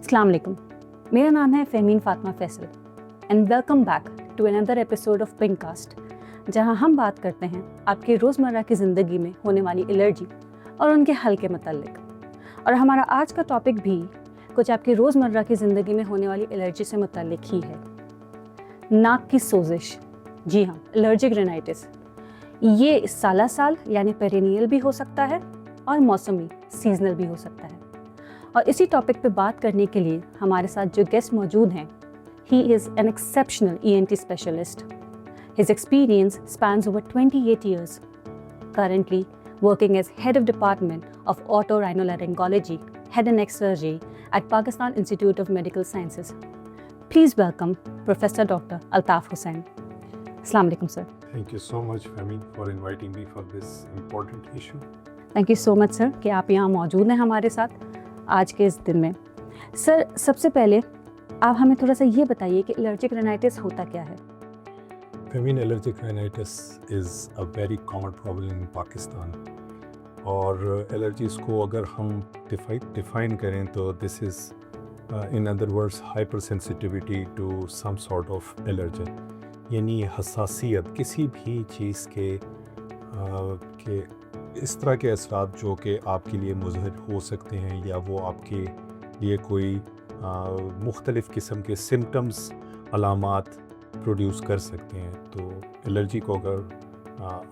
अस्सलाम वालेकुम, मेरा नाम है Fahmeen Fatima Faisal and welcome back to another episode of Pinkcast, जहां हम बात करते हैं आपकी रोज़मर्रा की ज़िंदगी में होने वाली एलर्जी और उनके हल के मतलब। और हमारा आज का टॉपिक भी कुछ आपकी रोज़मर्रा की ज़िंदगी में होने वाली एलर्जी से मुताल्लिक ही है। नाक की सोजिश, जी हाँ, एलर्जिक रिनाइटिस। ये साला साल यानी पेरिनियल भी हो सकता है और मौसमी सीजनल भी हो सकता है। और इसी टॉपिक पे बात करने के लिए हमारे साथ जो गेस्ट मौजूद हैं, he is an exceptional ENT specialist. His experience spans over 28 years, currently working as head of department of otorhinolaryngology, head and neck surgery at Pakistan Institute of Medical Sciences. Please welcome Professor Dr. Altaf Hussain. Assalamu alaikum, sir. Thank you so much, Fahmi, for inviting me for this important issue. Thank you so much, sir, कि आप यहाँ मौजूद हैं हमारे साथ आज के इस दिन में। सर, सबसे पहले आप हमें थोड़ा सा ये बताइए कि एलर्जिक रिनाइटिस होता क्या है? Fahmi, allergic rhinitis is a very common problem in Pakistan. और एलर्जीज़ को अगर हम डिफाइन करें तो this is in other words hypersensitivity to some sort of allergen, यानी हसासियत किसी भी चीज़ के इस तरह के असरात जो कि आपके लिए मुज़हिर हो सकते हैं या वो आपके लिए कोई मुख्तलिफ़ किस्म के सिम्टम्स अलामात प्रोड्यूस कर सकते हैं। तो एलर्जी को अगर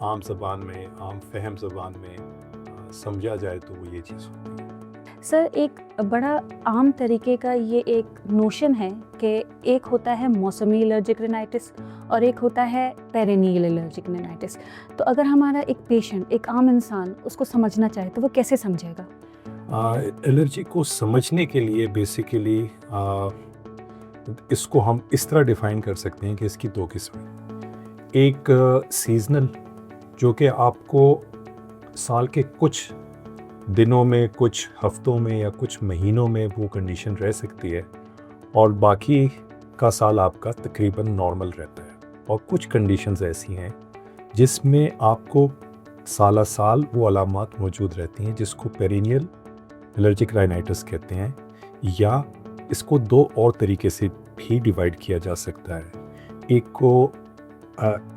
आम ज़बान में, आम फहम ज़बान में समझा जाए तो वो ये चीज़ होती है। सर, एक बड़ा आम तरीके का ये एक नोशन है कि एक होता है मौसमी एलर्जिक रिनाइटिस और एक होता है पेरिनियल एलर्जिक रिनाइटिस। तो अगर हमारा एक पेशेंट, एक आम इंसान उसको समझना चाहे तो वो कैसे समझेगा? एलर्जी को समझने के लिए बेसिकली इसको हम इस तरह डिफ़ाइन कर सकते हैं कि इसकी दो किस्में। एक सीज़नल, जो कि आपको साल के कुछ दिनों में, कुछ हफ्तों में या कुछ महीनों में वो कंडीशन रह सकती है और बाकी का साल आपका तकरीबन नॉर्मल रहता है। और कुछ कंडीशंस ऐसी हैं जिसमें आपको साला साल वो अलामात मौजूद रहती हैं, जिसको पेरिनियल एलर्जिक राइनाइटिस कहते हैं, या इसको दो और तरीके से भी डिवाइड किया जा सकता है। एक को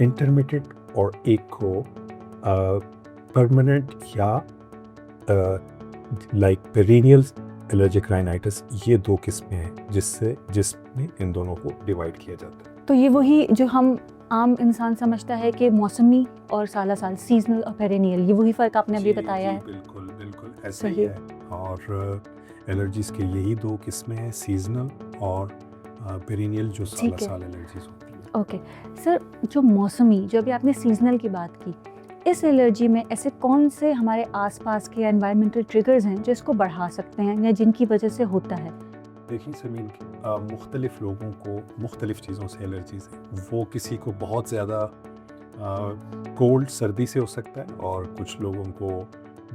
इंटरमिटेंट और एक को परमानेंट या लाइक पेरिनियल एलर्जिक राइनाइटिस। ये दो किस्में हैं जिसमें इन दोनों को डिवाइड किया जाता है। तो ये वही जो हम आम इंसान समझता है कि मौसमी और साला साल, सीजनल और पेरिनियल, ये वही फ़र्क आपने अभी बताया है। बिल्कुल ऐसा ही है। और एलर्जीज़ के यही दो किस्में हैं, सीजनल और पेरिनियल, जो साला साल एलर्जीज़ होती हैं। ओके सर, जो मौसमी, जो अभी आपने सीजनल की बात की, इस एलर्जी में ऐसे कौन से हमारे आसपास के एनवायरमेंटल ट्रिगर्स हैं जो इसको बढ़ा सकते हैं या जिनकी वजह से होता है? देखिए समीन, मुख्तलिफ़ लोगों को मुख्तलिफ़ चीज़ों से एलर्जीज़ हैं। वो किसी को बहुत ज़्यादा कोल्ड, सर्दी से हो सकता है, और कुछ लोगों को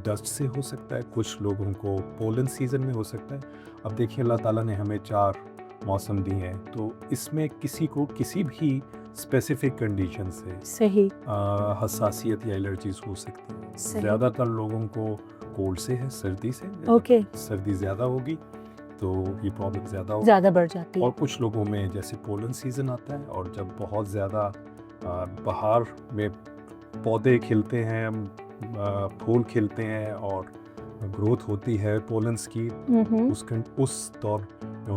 डस्ट से हो सकता है, कुछ लोगों को पोलन सीज़न में हो सकता है। अब देखिए, अल्लाह ताला ने हमें 4 मौसम दिए हैं, तो इसमें किसी को किसी भी स्पेसिफिक कंडीशन से सही हसासियत या एलर्जीज हो सकती है। ज़्यादातर लोगों को कोल्ड से है, सर्दी से। ओके, सर्दी ज़्यादा होगी तो ये प्रॉब्लम ज़्यादा बढ़ जाती है। और कुछ लोगों में जैसे पोलन सीज़न आता है और जब बहुत ज़्यादा बहार में पौधे खिलते हैं, फूल खिलते हैं और ग्रोथ होती है पोलन्स की, उस दौर में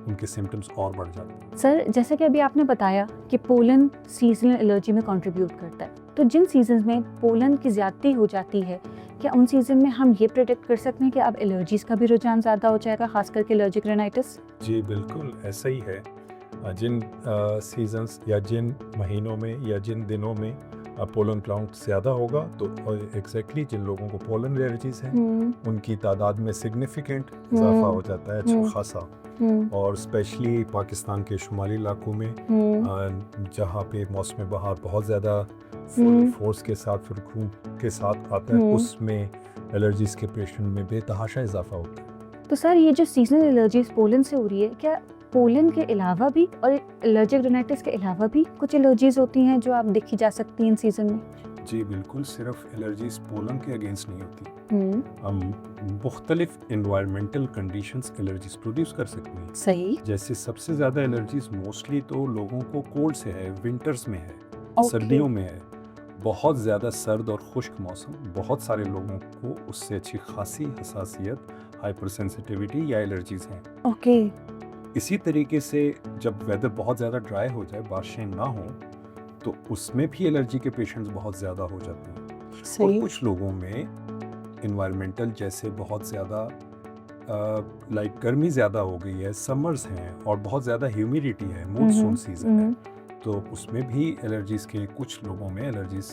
उनके सिम्टम्स और बढ़ जाते हैं। सर, जैसे कि अभी आपने बताया कि पोलन सीजनल एलर्जी में कंट्रीब्यूट करता है, तो जिन सीजन्स में पोलन की ज़्यादती हो जाती है, क्या उन सीजन में हम ये प्रेडिक्ट कर सकते हैं कि अब एलर्जीज़ का भी रुझान ज़्यादा हो जाएगा, खास करके एलर्जिक रिनाइटिस? जी बिल्कुल ऐसा ही है। जिन सीजन्स या जिन महीनों में या जिन दिनों में पोलन काउंट ज़्यादा होगा, तो एग्जैक्टली जिन लोगों को पोलन एलर्जीज हैं उनकी तादाद में सिग्निफिकेंट इजाफा हो जाता है, अच्छा खासा। और स्पेशली पाकिस्तान के शुमाली इलाकों में जहाँ पे मौसम बहार बहुत ज़्यादा फोर्स के साथ, फिर के साथ आता है, उसमें एलर्जीज़ के पेशेंट में बेतहाशा इजाफा होता है। तो सर, ये जो सीजनल एलर्जीज पोलन से हो रही है, क्या पोलन के अलावा भी और एलर्जिक रिनाइटिस के अलावा भी कुछ एलर्जीज होती हैं जो आप देखी जा सकती हैं इन सीजन में? जी बिल्कुल, सिर्फ एलर्जीज पोलन के अगेंस्ट नहीं होती, हम्म, हम मुख्तलिफ इन्वायरमेंटल कंडीशंस एलर्जीज प्रोड्यूस कर सकते हैं। सही। जैसे सबसे ज़्यादा एलर्जीज मोस्टली तो लोगों को कोल्ड से है, विंटर्स में है, ओके। सर्दियों में है। बहुत ज़्यादा सर्द और खुश्क मौसम, बहुत सारे लोगों को उससे अच्छी खासी हसासियत, हाइपर सेंसिटिविटी या एलर्जीज हैं। ओके। इसी तरीके से जब वेदर बहुत ज़्यादा ड्राई हो जाए, बारिशें ना हो, तो उसमें भी एलर्जी के पेशेंट्स बहुत ज़्यादा हो जाते हैं। और सही। कुछ लोगों में इन्वायरमेंटल जैसे बहुत ज़्यादा लाइक गर्मी ज़्यादा हो गई है, समर्स हैं और बहुत ज़्यादा ह्यूमिडिटी है, मूनसून सीज़न है, तो उसमें भी एलर्जीज़ के कुछ लोगों में एलर्जीज़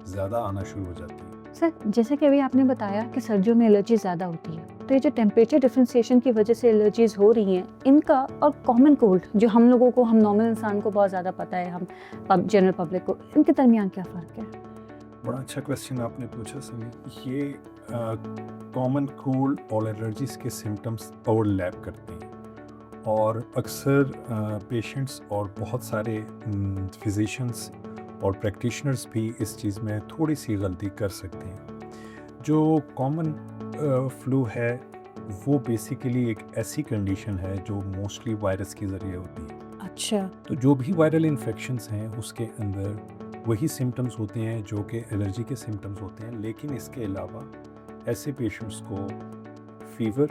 ज़्यादा आना शुरू हो जाती है। सर, जैसे कि अभी आपने बताया कि सर्दियों में एलर्जी ज़्यादा होती है, तो ये जो टेम्परेचर डिफरेंशिएशन की वजह से एलर्जीज हो रही हैं, इनका और कॉमन कोल्ड जो हम लोगों को, हम नॉर्मल इंसान को बहुत ज़्यादा पता है, हम जनरल पब्लिक को, इनके दरमियान क्या फ़र्क है? बड़ा अच्छा क्वेश्चन आपने पूछा समी। ये कॉमन कोल्ड और एलर्जीज़ के सिम्टम्स ओवरलैप करते हैं और अक्सर पेशेंट्स और बहुत सारे फिजिशियंस और प्रैक्टिशनर्स भी इस चीज़ में थोड़ी सी गलती कर सकते हैं। जो कॉमन फ्लू है वो बेसिकली एक ऐसी कंडीशन है जो मोस्टली वायरस के ज़रिए होती है। अच्छा। तो जो भी वायरल इन्फेक्शंस हैं उसके अंदर वही सिम्टम्स होते हैं जो कि एलर्जी के सिम्टम्स होते हैं, लेकिन इसके अलावा ऐसे पेशेंट्स को फीवर,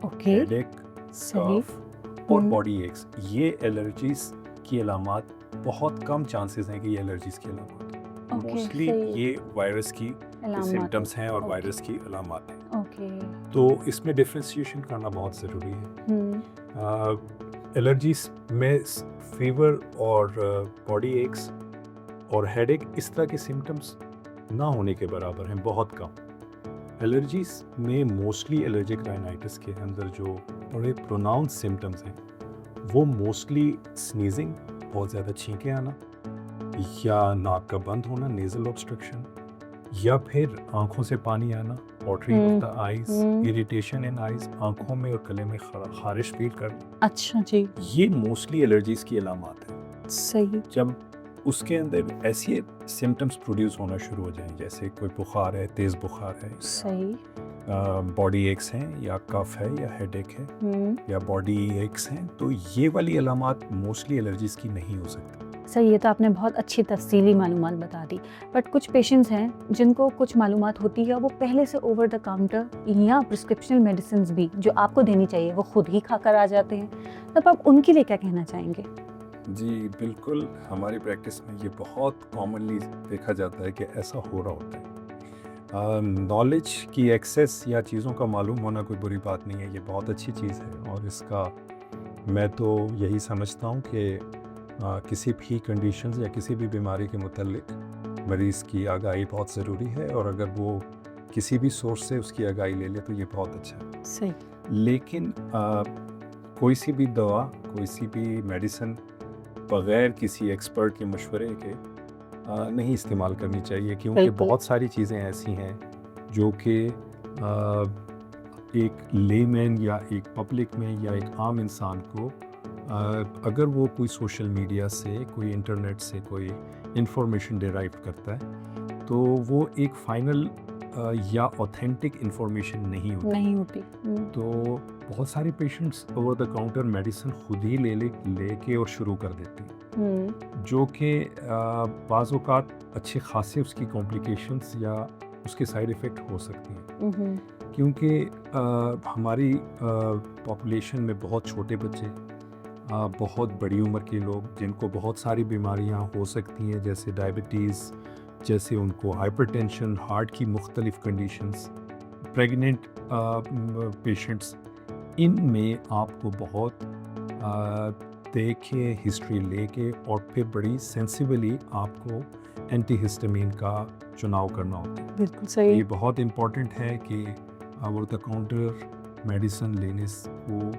ओके। हेडेक, सही। कफ और बॉडी एक्स, ये एलर्जीज की अलामात बहुत कम चांसेस हैं कि ये एलर्जीज की अलामात। ओके, मोस्टली सही। ये वायरस की अलामत। सिम्टम्स हैं और ओके। वायरस की अलामात हैं। ओके। तो इसमें डिफ्रेंशिएशन करना बहुत ज़रूरी है। एलर्जीज में फीवर और बॉडी एक्स और हेडेक इस तरह के सिम्टम्स ना होने के बराबर हैं, बहुत कम। एलर्जीज में मोस्टली एलर्जिक राइनाइटिस के अंदर जो बड़े प्रोनाउंस सिम्टम्स हैं वो मोस्टली स्नीजिंग, बहुत ज़्यादा छींकें आना, या नाक का बंद होना, नेज़ल ऑब्स्ट्रक्शन, या फिर आंखों से पानी आना, watering of the eyes, irritation in eyes, आंखों में और गले में खारिश फील करना। अच्छा जी। ये मोस्टली एलर्जीज की अलामात हैं। सही। जब उसके अंदर ऐसे सिम्टम्स प्रोड्यूस होना शुरू हो जाएं, जैसे कोई बुखार है, तेज़ बुखार है, सही। बॉडी एक्स हैं या कफ है या हेडेक है या बॉडी एक्स हैं, तो ये वाली अलामात मोस्टली एलर्जीज की नहीं हो सकती। सही, ये तो आपने बहुत अच्छी तफसीली मालूमात बता दी। बट कुछ पेशेंट्स हैं जिनको कुछ मालूमात होती है, वो पहले से ओवर द काउंटर या प्रिस्क्रिप्शनल मेडिसिन भी जो आपको देनी चाहिए वो खुद ही खाकर आ जाते हैं, तब आप उनके लिए क्या कहना चाहेंगे? जी बिल्कुल, हमारी प्रैक्टिस में ये बहुत कॉमनली देखा जाता है कि ऐसा हो रहा होता है। नॉलेज की एक्सेस या चीज़ों का मालूम होना कोई बुरी बात नहीं है, ये बहुत अच्छी चीज़ है और इसका मैं तो यही समझता हूँ कि किसी भी कंडीशंस या किसी भी बीमारी के मुतल्लिक मरीज़ की आगाही बहुत ज़रूरी है, और अगर वो किसी भी सोर्स से उसकी आगाही ले ले तो ये बहुत अच्छा है। सही। लेकिन कोई सी भी दवा, कोई सी भी मेडिसिन बग़ैर किसी एक्सपर्ट के मशवरे के नहीं इस्तेमाल करनी चाहिए, क्योंकि बिल्कुल। बहुत सारी चीज़ें ऐसी हैं जो कि एक लेमैन या एक पब्लिक में या एक आम इंसान को अगर वो कोई सोशल मीडिया से, कोई इंटरनेट से कोई इंफॉर्मेशन डिराइव करता है तो वो एक फाइनल या ऑथेंटिक इंफॉर्मेशन नहीं होती। तो बहुत सारे patients over the counter medicine खुद ही लेके और शुरू कर देते हैं, जो कि बाज़ औक़ात अच्छे खासे उसकी कॉम्प्लिकेशंस या उसके साइड इफ़ेक्ट हो सकते हैं, क्योंकि हमारी पॉपुलेशन में बहुत छोटे बच्चे, बहुत बड़ी उम्र के लोग जिनको बहुत सारी बीमारियां हो सकती हैं, जैसे डायबिटीज़, जैसे उनको हाइपरटेंशन, हार्ट की मुख्तलिफ़ कंडीशंस, प्रेग्नेंट पेशेंट्स, इनमें आपको बहुत देखे, हिस्ट्री लेके और फिर बड़ी सेंसिबली आपको एंटीहिस्टामिन का चुनाव करना होता है। बिल्कुल सही। ये बहुत इम्पॉर्टेंट है कि ओवर द काउंटर मेडिसिन लेने को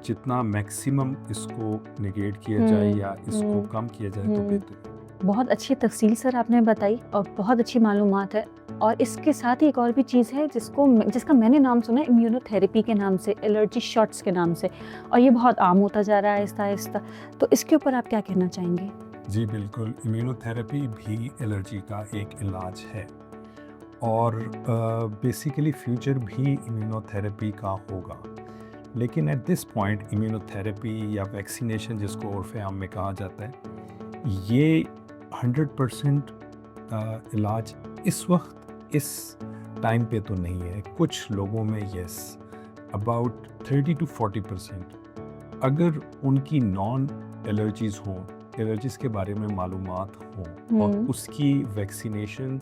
जितना मैक्सिमम इसको नेगेट किया जाए या इसको कम किया जाए तो बेहतर है। बहुत अच्छी तफसील सर आपने बताई और बहुत अच्छी मालूमात है, और इसके साथ ही एक और भी चीज़ है जिसका मैंने नाम सुना है, इम्यूनोथेरेपी के नाम से, एलर्जी शॉट्स के नाम से, और ये बहुत आम होता जा रहा है आहिस्ता आहिस्ता, तो इसके ऊपर आप क्या कहना चाहेंगे? जी बिल्कुल, इम्यूनोथेरेपी भी एलर्जी का एक इलाज है और बेसिकली फ्यूचर भी इम्यूनोथेरेपी का होगा। लेकिन एट दिस पॉइंट इम्यूनोथेरेपी या वैक्सीनेशन जिसको उर्फ़े आम में कहा जाता है, ये 100% इलाज इस वक्त इस टाइम पे तो नहीं है। कुछ लोगों में यस, अबाउट 30 to 40%। अगर उनकी नॉन एलर्जीज़ हों, एलर्जीज़ के बारे में मालूमात हों और उसकी वैक्सीनेशन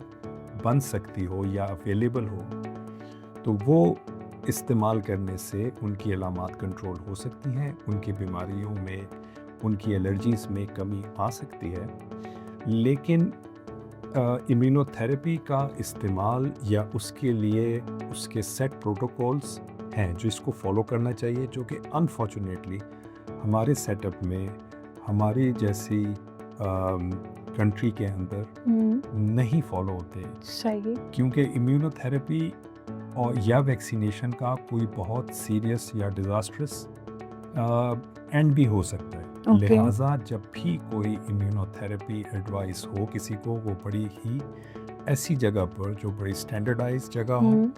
बन सकती हो या अवेलेबल हो, तो वो इस्तेमाल करने से उनकी अलामात कंट्रोल हो सकती हैं, उनकी बीमारियों में, उनकी एलर्जीज़ में कमी आ सकती है। लेकिन इम्यूनोथेरेपी का इस्तेमाल या उसके लिए उसके सेट प्रोटोकॉल्स हैं जो इसको फॉलो करना चाहिए, जो कि अनफॉर्चुनेटली हमारे सेटअप में हमारी जैसी कंट्री के अंदर नहीं फॉलो होते, सही। क्योंकि इम्यूनोथेरेपी और या वैक्सीनेशन का कोई बहुत सीरियस या डिज़ास्ट्रस एंड भी हो सकता है। Okay. लिहाजा जब भी कोई इम्यूनोथेरेपी एडवाइस हो किसी को, वो बड़ी ही ऐसी जगह पर जो बड़ी स्टैंडर्डाइज जगह हो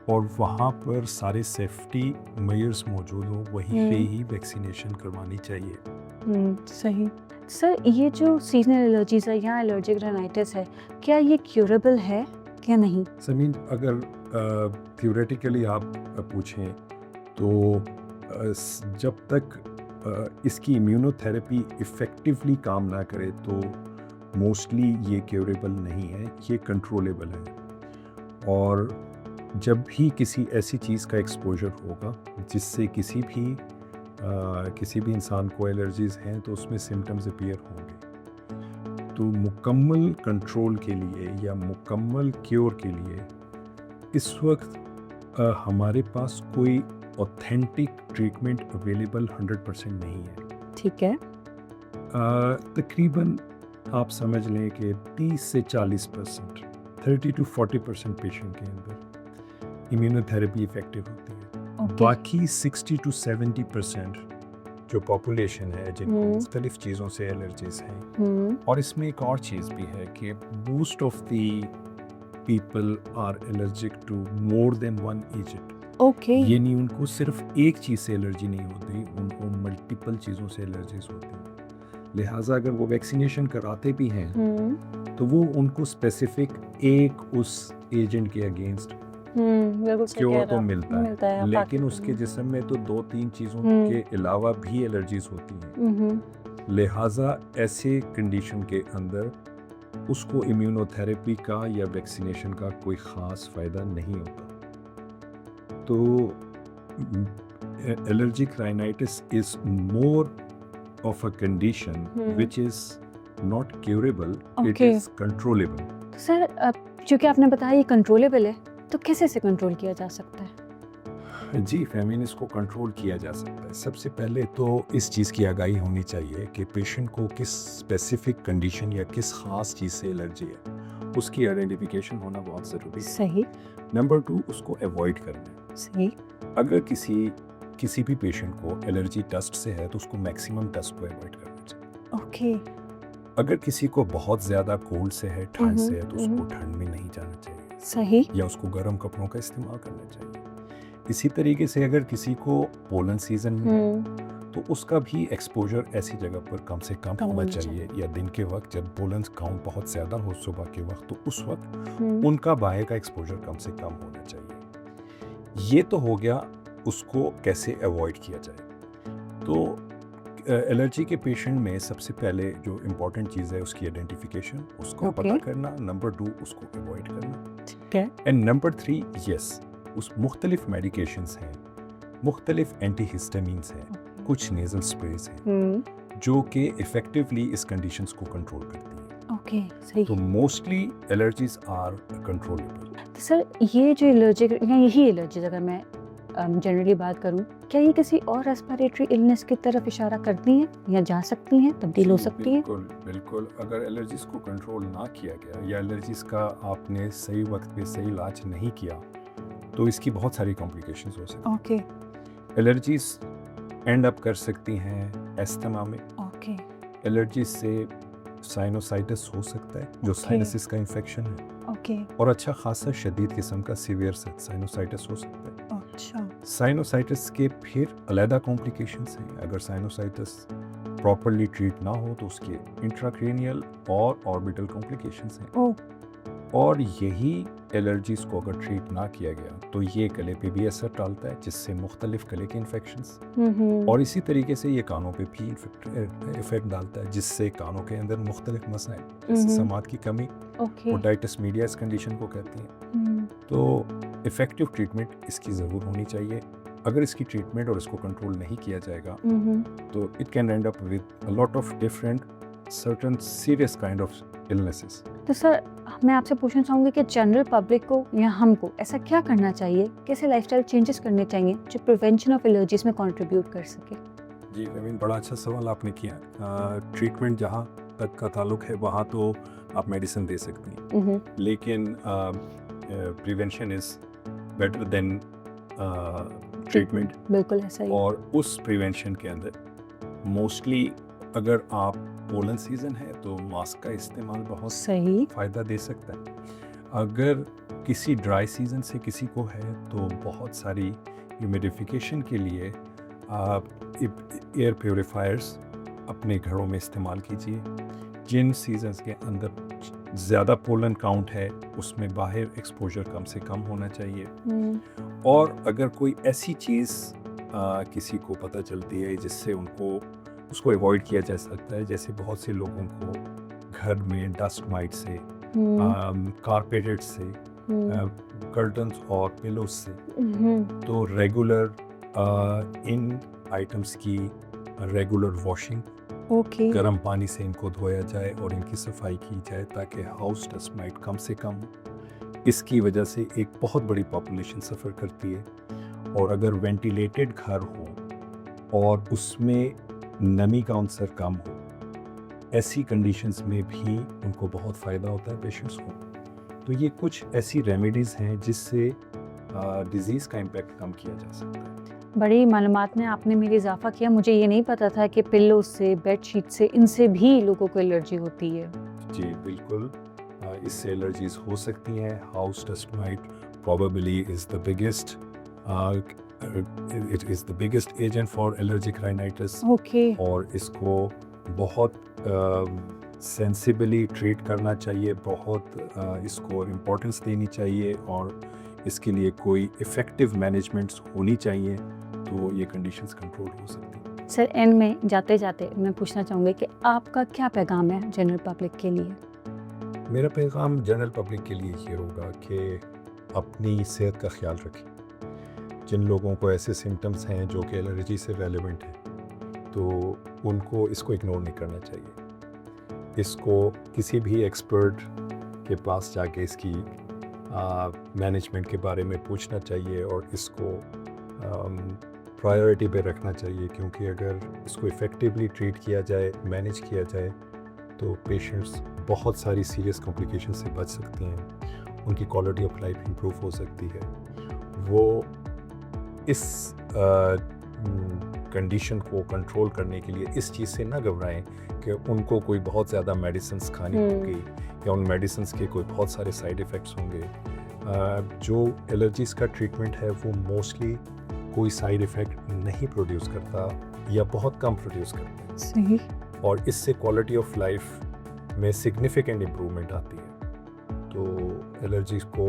और वहाँ पर सारे सेफ्टी मेजर्स मौजूद हो, वहीं पे ही वैक्सीनेशन करवानी चाहिए। सही। सर, ये जो सीजनल एलर्जीज है या एलर्जिक राइनाइटिस है, क्या ये क्यूरेबल है या नहीं? समीन, अगर थ्योरेटिकली आप पूछें तो जब तक इसकी इम्यूनोथेरेपी इफ़ेक्टिवली काम ना करे तो मोस्टली ये क्यूरेबल नहीं है, ये कंट्रोलेबल है। और जब भी किसी ऐसी चीज़ का एक्सपोजर होगा जिससे किसी भी इंसान को एलर्जीज़ हैं, तो उसमें सिम्टम्स अपीयर होंगे। तो मुकम्मल कंट्रोल के लिए या मुकम्मल क्योर के लिए इस वक्त हमारे पास कोई ऑथेंटिक ट्रीटमेंट अवेलेबल 100% नहीं है। ठीक है। तकरीबन आप समझ लें कि 30 से 40%, 30 to 40% पेशेंट के अंदर इम्यूनोथेरेपी इफ़ेक्टिव होती है। बाकी 60 to 70% जो पॉपुलेशन है जिनको मुख्तलिफ चीज़ों से एलर्जीज हैं, और इसमें एक और चीज़ भी है कि most of the people are allergic to more than one agent. ये नहीं, उनको सिर्फ एक चीज़ से एलर्जी नहीं होती, उनको मल्टीपल चीज़ों से एलर्जीज होती हैं। लिहाजा अगर वो वैक्सीनेशन कराते भी हैं तो वो उनको स्पेसिफिक एक उस एजेंट के अगेंस्ट क्योर तो मिलता है, लेकिन उसके जिस्म में तो 2-3 चीज़ों के अलावा भी एलर्जीज होती हैं। लिहाजा ऐसे कंडीशन के अंदर उसको इम्यूनोथेरेपी का या वैक्सीनेशन का कोई ख़ास फ़ायदा नहीं होता। तो allergic rhinitis is more of a condition which is not curable, it is controllable. Sir, चूँकि आपने बताया ये कंट्रोलेबल है, तो कैसे इसे कंट्रोल किया जा सकता है? जी, फेमिन इसको कंट्रोल किया जा सकता है। सबसे पहले तो इस चीज़ की आगाही होनी चाहिए कि पेशेंट को किस स्पेसिफिक कंडीशन या किस ख़ास चीज़ से एलर्जी है, उसकी आइडेंटिफिकेशन होना बहुत ज़रूरी है। सही। नंबर 2, उसको अवॉइड करना। सही। अगर किसी भी पेशेंट को एलर्जी डस्ट से है तो उसको मैक्सिमम डस्ट को अवॉइड करना चाहिए। अगर किसी को बहुत ज़्यादा कोल्ड से है, ठंड से है, तो उसको ठंड में नहीं जाना चाहिए। सही। या उसको गर्म कपड़ों का इस्तेमाल करना चाहिए। इसी तरीके से अगर किसी को पोलन सीजन में है तो उसका भी एक्सपोजर ऐसी जगह पर कम से कम होना चाहिए, या दिन के वक्त जब पोलन काउंट बहुत ज़्यादा हो सुबह के वक्त, तो उस वक्त उनका बाहर का एक्सपोजर कम से कम होना चाहिए। ये तो हो गया उसको कैसे अवॉइड किया जाए। तो एलर्जी के पेशेंट में सबसे पहले जो इम्पोर्टेंट चीज़ है उसकी आइडेंटिफिकेशन, उसको पता करना। नंबर 2, उसको अवॉइड करना। एंड नंबर 3, यस, उस मुख्तलिफ मेडिकेशंस हैं, मुख्तलिफ एंटीहिस्टामीन्स हैं, कुछ नेज़ल स्प्रेज हैं जो कि इफ़ेक्टिवली इस कंडीशंस को कंट्रोल करती हैं। सही। तो मोस्टली एलर्जीज आर कंट्रोलेबल। तो सर, ये जो एलर्जिक या यही एलर्जीज अगर मैं जनरली बात करूं, क्या ये किसी और रेस्पिरेटरी इलनेस की तरफ इशारा करती हैं या जा सकती हैं, तब्दील हो सकती हैं? बिल्कुल। अगर एलर्जीज को कंट्रोल ना किया गया या एलर्जीज का आपने सही वक्त पे सही इलाज नहीं किया तो इसकी बहुत सारी कॉम्प्लिकेशंस हो सकती हैं। एलर्जीज एंड अप कर सकती हैं एस्थमा में। एलर्जी से साइनोसाइटिस हो सकता है, जो Okay. साइनसिस का इन्फेक्शन है, ओके, और अच्छा खासा शदीद किस्म का सीवियर साइनोसाइटिस हो सकता है। अच्छा, साइनोसाइटिस के फिर अलहदा कॉम्प्लिकेशंस हैं। अगर साइनोसाइटिस प्रॉपरली ट्रीट ना हो तो उसके इंट्राक्रेनियल और ऑर्बिटल कॉम्प्लिकेशंस हैं। ओह, और यही एलर्जीज को अगर ट्रीट ना किया गया तो ये गले पे भी असर डालता है, जिससे मुख्तलिफ गले के इन्फेक्शंस, और इसी तरीके से ये कानों पे भी इफेक्ट डालता है, जिससे कानों के अंदर मुख्तलिफ मसाइल जैसे हम्म। समात की कमी, ओके, ओटाइटिस मीडिया इस कंडीशन को कहते हैं। तो इफ़ेक्टिव ट्रीटमेंट इसकी ज़रूर होनी चाहिए। अगर इसकी ट्रीटमेंट और इसको कंट्रोल नहीं किया जाएगा तो it can and up with a lot of different certain serious kind of illnesses. तो सर मैं आपसे पूछना चाहूँगी कि जनरल पब्लिक को या हमको ऐसा क्या करना चाहिए, कैसे लाइफस्टाइल चेंजेस करने चाहिए जो प्रिवेंशन ऑफ एलर्जीज में कंट्रीब्यूट कर सके? जी नवीन, बड़ा अच्छा सवाल आपने किया। ट्रीटमेंट जहाँ तक का ताल्लुक है वहाँ तो आप मेडिसिन दे सकती हैं, लेकिन prevention is better than treatment. बिल्कुल ऐसा ही। और उस प्रिवेंशन के अंदर मोस्टली अगर आप पोलन सीज़न है तो मास्क का इस्तेमाल बहुत सही। फ़ायदा दे सकता है। अगर किसी ड्राई सीज़न से किसी को है तो बहुत सारी ह्यूमिडिफिकेशन के लिए आप एयर प्योरीफायर्स अपने घरों में इस्तेमाल कीजिए। जिन सीजन्स के अंदर ज़्यादा पोलन काउंट है उसमें बाहर एक्सपोजर कम से कम होना चाहिए। और अगर कोई ऐसी चीज़ किसी को पता चलती है जिससे उसको अवॉइड किया जा सकता है, जैसे बहुत से लोगों को घर में डस्ट माइट से, कारपेटेड से, कर्टन्स और पिलोज से, तो रेगुलर इन आइटम्स की रेगुलर वॉशिंग, ओके, गर्म पानी से इनको धोया जाए और इनकी सफाई की जाए ताकि हाउस डस्ट माइट कम से कम हो। इसकी वजह से एक बहुत बड़ी पॉपुलेशन सफ़र करती है। और अगर वेंटिलेटेड घर हो और उसमें नमी का अंसर कम हो, ऐसी कंडीशंस में भी उनको बहुत फ़ायदा होता है पेशेंट्स को। तो ये कुछ ऐसी रेमेडीज़ हैं जिससे डिज़ीज़ का इम्पैक्ट कम किया जा सकता है। बड़ी मालूमात में आपने मेरी इजाफा किया। मुझे ये नहीं पता था कि पिल्लो से, बेडशीट से, इनसे भी लोगों को एलर्जी होती है। जी बिल्कुल, इससे एलर्जीज हो सकती हैं। House dust might probably is the biggest it is the biggest agent for allergic rhinitis. Okay, और इसको बहुत सेंसिबली ट्रीट करना चाहिए, बहुत इसको इम्पोर्टेंस देनी चाहिए, और इसके लिए कोई इफ़ेक्टिव मैनेजमेंट्स होनी चाहिए, तो ये कंडीशंस कंट्रोल हो सकती हैं। सर एंड में जाते जाते मैं पूछना चाहूँगी कि आपका क्या पैगाम है जनरल पब्लिक के लिए? मेरा पैगाम जनरल पब्लिक के लिए ये होगा कि अपनी सेहत का ख्याल रखें। जिन लोगों को ऐसे सिम्टम्स हैं जो कि एलर्जी से रेलेवेंट हैं, तो उनको इसको इग्नोर नहीं करना चाहिए। इसको किसी भी एक्सपर्ट के पास जाके इसकी मैनेजमेंट के बारे में पूछना चाहिए और इसको प्रायोरिटी पे रखना चाहिए, क्योंकि अगर इसको इफ़ेक्टिवली ट्रीट किया जाए, मैनेज किया जाए, तो पेशेंट्स बहुत सारी सीरियस कॉम्प्लिकेशन से बच सकते हैं। उनकी क्वालिटी ऑफ लाइफ इम्प्रूव हो सकती है। वो इस कंडीशन को कंट्रोल करने के लिए इस चीज़ से ना घबराएं कि उनको कोई बहुत ज़्यादा मेडिसिन्स खानी होगी या उन मेडिसिन्स के कोई बहुत सारे साइड इफ़ेक्ट्स होंगे। जो एलर्जीज़ का ट्रीटमेंट है वो मोस्टली कोई साइड इफ़ेक्ट नहीं प्रोड्यूस करता या बहुत कम प्रोड्यूस करता है। सही। और इससे क्वालिटी ऑफ लाइफ में सिग्निफिकेंट इम्प्रूवमेंट आती है। तो एलर्जीज़ को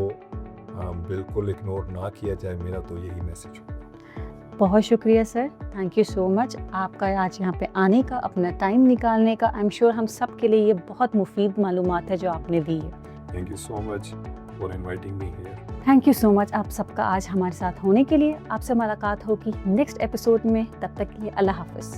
बिल्कुल इग्नोर ना किया जाए, मेरा तो यही मैसेज होगा। बहुत शुक्रिया sir, thank you so much आपका आज यहाँ पे आने का, अपना टाइम निकालने का। आई एम श्योर हम सब के लिए ये बहुत मुफीद मालूमात है जो आपने दी है। Thank you so much for inviting me here. Thank you so much आप सबका आज हमारे साथ होने के लिए। आपसे मुलाकात होगी नेक्स्ट एपिसोड में, तब तक के लिए अल्लाह हाफिज़।